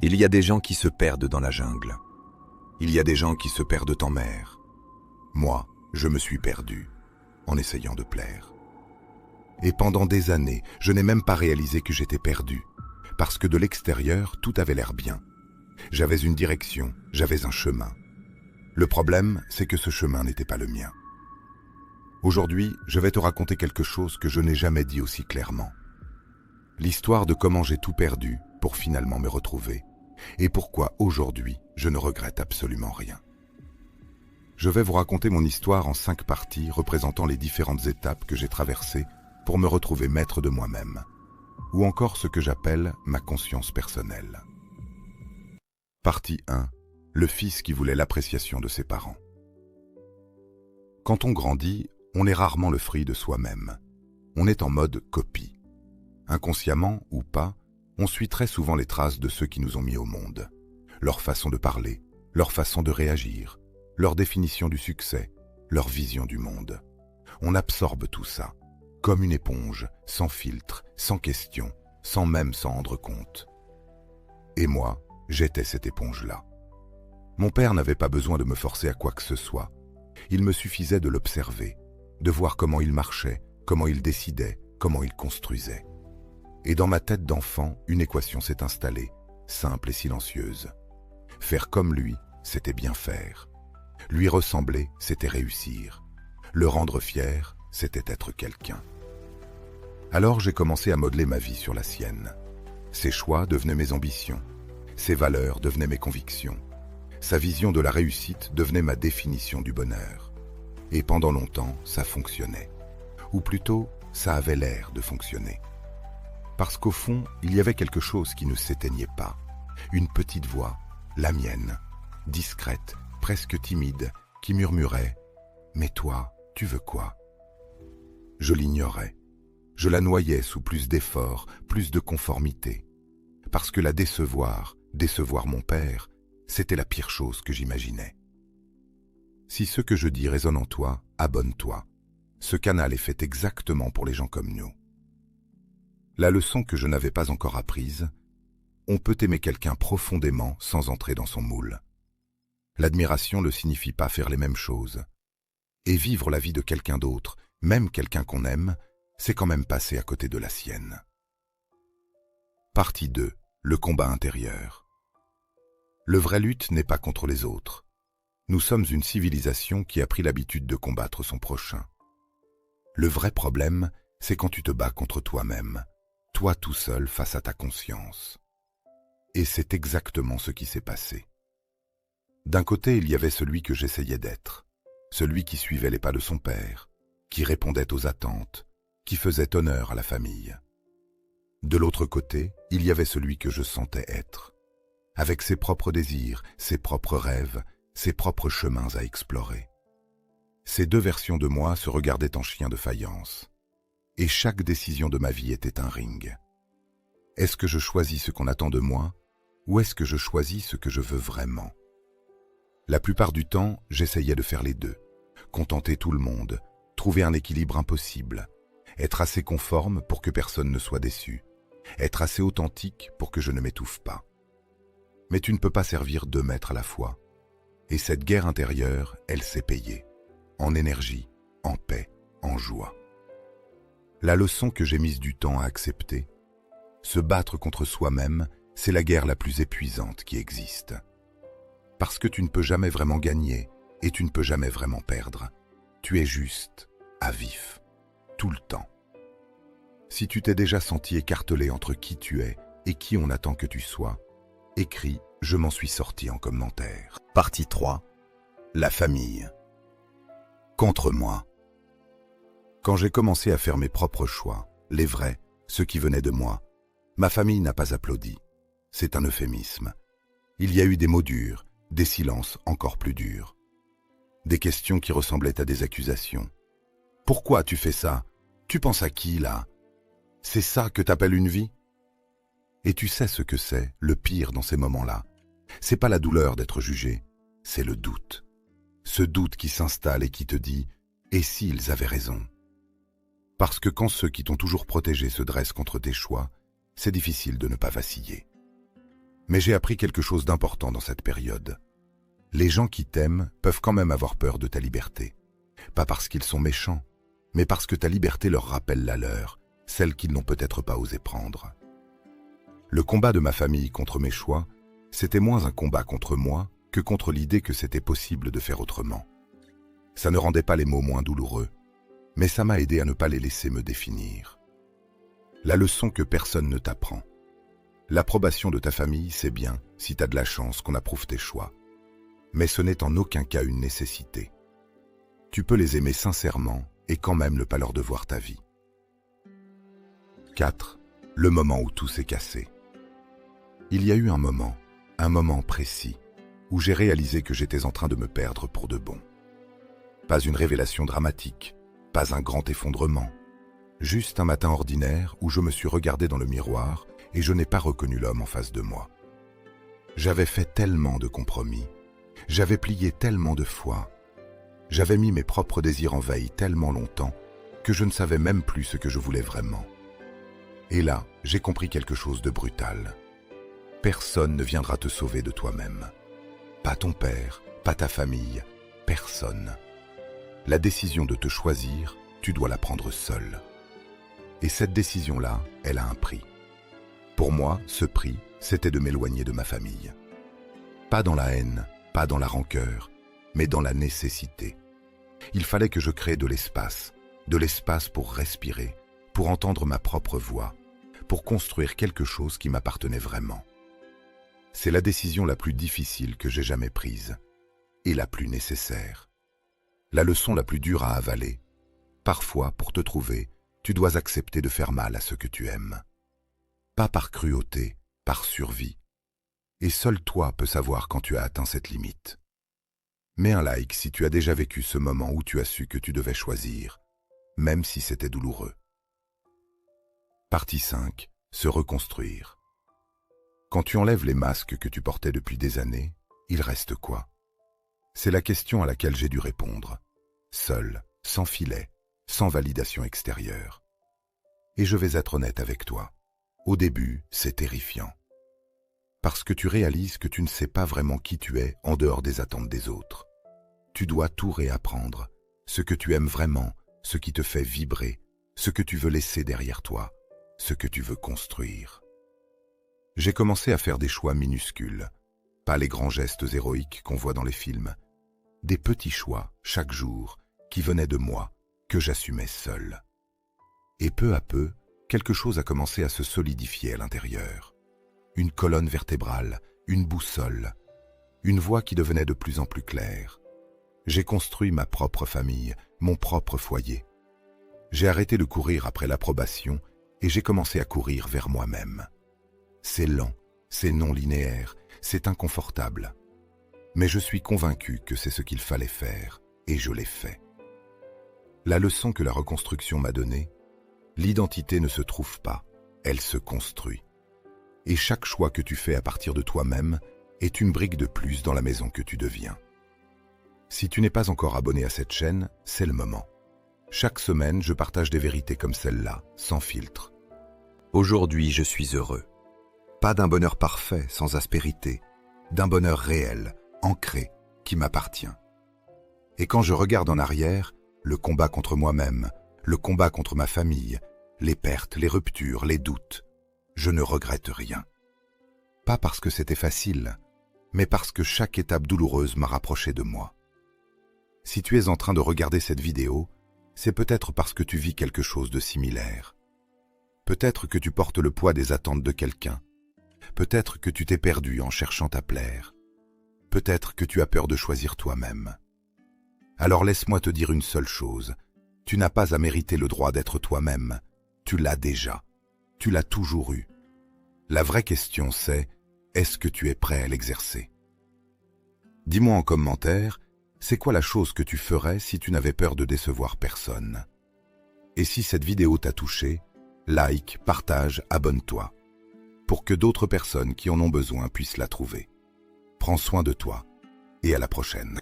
Il y a des gens qui se perdent dans la jungle. Il y a des gens qui se perdent en mer. Moi, je me suis perdu en essayant de plaire. Et pendant des années, je n'ai même pas réalisé que j'étais perdu, parce que de l'extérieur, tout avait l'air bien. J'avais une direction, j'avais un chemin. Le problème, c'est que ce chemin n'était pas le mien. Aujourd'hui, je vais te raconter quelque chose que je n'ai jamais dit aussi clairement. L'histoire de comment j'ai tout perdu pour finalement me retrouver, et pourquoi aujourd'hui, je ne regrette absolument rien. Je vais vous raconter mon histoire en 5 parties représentant les différentes étapes que j'ai traversées pour me retrouver maître de moi-même, ou encore ce que j'appelle ma conscience personnelle. Partie 1. Le fils qui voulait l'appréciation de ses parents. Quand on grandit, on est rarement le fruit de soi-même. On est en mode copie. Inconsciemment ou pas, on suit très souvent les traces de ceux qui nous ont mis au monde. Leur façon de parler, leur façon de réagir, leur définition du succès, leur vision du monde. On absorbe tout ça, comme une éponge, sans filtre, sans question, sans même s'en rendre compte. Et moi, j'étais cette éponge-là. Mon père n'avait pas besoin de me forcer à quoi que ce soit. Il me suffisait de l'observer, de voir comment il marchait, comment il décidait, comment il construisait. Et dans ma tête d'enfant, une équation s'est installée, simple et silencieuse. Faire comme lui, c'était bien faire. Lui ressembler, c'était réussir. Le rendre fier, c'était être quelqu'un. Alors j'ai commencé à modeler ma vie sur la sienne. Ses choix devenaient mes ambitions. Ses valeurs devenaient mes convictions. Sa vision de la réussite devenait ma définition du bonheur. Et pendant longtemps, ça fonctionnait. Ou plutôt, ça avait l'air de fonctionner. Parce qu'au fond, il y avait quelque chose qui ne s'éteignait pas. Une petite voix, la mienne, discrète, presque timide, qui murmurait « Mais toi, tu veux quoi ?» Je l'ignorais. Je la noyais sous plus d'efforts, plus de conformité. Parce que la décevoir mon père, c'était la pire chose que j'imaginais. Si ce que je dis résonne en toi, abonne-toi. Ce canal est fait exactement pour les gens comme nous. La leçon que je n'avais pas encore apprise, on peut aimer quelqu'un profondément sans entrer dans son moule. L'admiration ne signifie pas faire les mêmes choses. Et vivre la vie de quelqu'un d'autre, même quelqu'un qu'on aime, c'est quand même passer à côté de la sienne. Partie 2. Le combat intérieur. Le vrai lutte n'est pas contre les autres. Nous sommes une civilisation qui a pris l'habitude de combattre son prochain. Le vrai problème, c'est quand tu te bats contre toi-même, toi tout seul face à ta conscience. Et c'est exactement ce qui s'est passé. D'un côté, il y avait celui que j'essayais d'être, celui qui suivait les pas de son père, qui répondait aux attentes, qui faisait honneur à la famille. De l'autre côté, il y avait celui que je sentais être, avec ses propres désirs, ses propres rêves, ses propres chemins à explorer. Ces deux versions de moi se regardaient en chien de faïence. Et chaque décision de ma vie était un ring. Est-ce que je choisis ce qu'on attend de moi, ou est-ce que je choisis ce que je veux vraiment? La plupart du temps, j'essayais de faire les deux. Contenter tout le monde, trouver un équilibre impossible, être assez conforme pour que personne ne soit déçu, être assez authentique pour que je ne m'étouffe pas. Mais tu ne peux pas servir 2 maîtres à la fois. Et cette guerre intérieure, elle s'est payée. En énergie, en paix, en joie. La leçon que j'ai mise du temps à accepter, se battre contre soi-même, c'est la guerre la plus épuisante qui existe. Parce que tu ne peux jamais vraiment gagner et tu ne peux jamais vraiment perdre. Tu es juste, à vif, tout le temps. Si tu t'es déjà senti écartelé entre qui tu es et qui on attend que tu sois, écris « Je m'en suis sorti » en commentaire. Partie 3. La famille. Contre moi. Quand j'ai commencé à faire mes propres choix, les vrais, ceux qui venaient de moi, ma famille n'a pas applaudi. C'est un euphémisme. Il y a eu des mots durs, des silences encore plus durs. Des questions qui ressemblaient à des accusations. « Pourquoi tu fais ça? Tu penses à qui, là? C'est ça que t'appelles une vie ?» Et tu sais ce que c'est, le pire dans ces moments-là. C'est pas la douleur d'être jugé, c'est le doute. Ce doute qui s'installe et qui te dit « Et s'ils avaient raison ?» Parce que quand ceux qui t'ont toujours protégé se dressent contre tes choix, c'est difficile de ne pas vaciller. Mais j'ai appris quelque chose d'important dans cette période. Les gens qui t'aiment peuvent quand même avoir peur de ta liberté. Pas parce qu'ils sont méchants, mais parce que ta liberté leur rappelle la leur, celle qu'ils n'ont peut-être pas osé prendre. Le combat de ma famille contre mes choix, c'était moins un combat contre moi que contre l'idée que c'était possible de faire autrement. Ça ne rendait pas les mots moins douloureux, mais ça m'a aidé à ne pas les laisser me définir. La leçon que personne ne t'apprend. L'approbation de ta famille, c'est bien si t'as de la chance qu'on approuve tes choix. Mais ce n'est en aucun cas une nécessité. Tu peux les aimer sincèrement et quand même ne pas leur devoir ta vie. 4. Le moment où tout s'est cassé. Il y a eu un moment précis, où j'ai réalisé que j'étais en train de me perdre pour de bon. Pas une révélation dramatique, pas un grand effondrement, juste un matin ordinaire où je me suis regardé dans le miroir et je n'ai pas reconnu l'homme en face de moi. J'avais fait tellement de compromis, j'avais plié tellement de fois, j'avais mis mes propres désirs en veille tellement longtemps que je ne savais même plus ce que je voulais vraiment. Et là, j'ai compris quelque chose de brutal. Personne ne viendra te sauver de toi-même. Pas ton père, pas ta famille, personne. La décision de te choisir, tu dois la prendre seul. Et cette décision-là, elle a un prix. Pour moi, ce prix, c'était de m'éloigner de ma famille. Pas dans la haine, pas dans la rancœur, mais dans la nécessité. Il fallait que je crée de l'espace pour respirer, pour entendre ma propre voix, pour construire quelque chose qui m'appartenait vraiment. C'est la décision la plus difficile que j'ai jamais prise, et la plus nécessaire. La leçon la plus dure à avaler. Parfois, pour te trouver, tu dois accepter de faire mal à ceux que tu aimes. Pas par cruauté, par survie. Et seul toi peux savoir quand tu as atteint cette limite. Mets un like si tu as déjà vécu ce moment où tu as su que tu devais choisir, même si c'était douloureux. Partie 5. Se reconstruire. Quand tu enlèves les masques que tu portais depuis des années, il reste quoi? C'est la question à laquelle j'ai dû répondre. Seul, sans filet, sans validation extérieure. Et je vais être honnête avec toi. Au début, c'est terrifiant. Parce que tu réalises que tu ne sais pas vraiment qui tu es en dehors des attentes des autres. Tu dois tout réapprendre. Ce que tu aimes vraiment, ce qui te fait vibrer, ce que tu veux laisser derrière toi, ce que tu veux construire. J'ai commencé à faire des choix minuscules, pas les grands gestes héroïques qu'on voit dans les films, des petits choix, chaque jour, qui venaient de moi, que j'assumais seul. Et peu à peu, quelque chose a commencé à se solidifier à l'intérieur. Une colonne vertébrale, une boussole, une voix qui devenait de plus en plus claire. J'ai construit ma propre famille, mon propre foyer. J'ai arrêté de courir après l'approbation et j'ai commencé à courir vers moi-même. C'est lent, c'est non linéaire, c'est inconfortable. Mais je suis convaincu que c'est ce qu'il fallait faire, et je l'ai fait. La leçon que la reconstruction m'a donnée, l'identité ne se trouve pas, elle se construit. Et chaque choix que tu fais à partir de toi-même est une brique de plus dans la maison que tu deviens. Si tu n'es pas encore abonné à cette chaîne, c'est le moment. Chaque semaine, je partage des vérités comme celle-là, sans filtre. Aujourd'hui, je suis heureux. Pas d'un bonheur parfait, sans aspérité, d'un bonheur réel, ancré, qui m'appartient. Et quand je regarde en arrière, le combat contre moi-même, le combat contre ma famille, les pertes, les ruptures, les doutes, je ne regrette rien. Pas parce que c'était facile, mais parce que chaque étape douloureuse m'a rapproché de moi. Si tu es en train de regarder cette vidéo, c'est peut-être parce que tu vis quelque chose de similaire. Peut-être que tu portes le poids des attentes de quelqu'un. Peut-être que tu t'es perdu en cherchant à plaire. Peut-être que tu as peur de choisir toi-même. Alors laisse-moi te dire une seule chose. Tu n'as pas à mériter le droit d'être toi-même. Tu l'as déjà. Tu l'as toujours eu. La vraie question c'est, est-ce que tu es prêt à l'exercer? Dis-moi en commentaire, c'est quoi la chose que tu ferais si tu n'avais peur de décevoir personne? Et si cette vidéo t'a touché, like, partage, abonne-toi, pour que d'autres personnes qui en ont besoin puissent la trouver. Prends soin de toi et à la prochaine.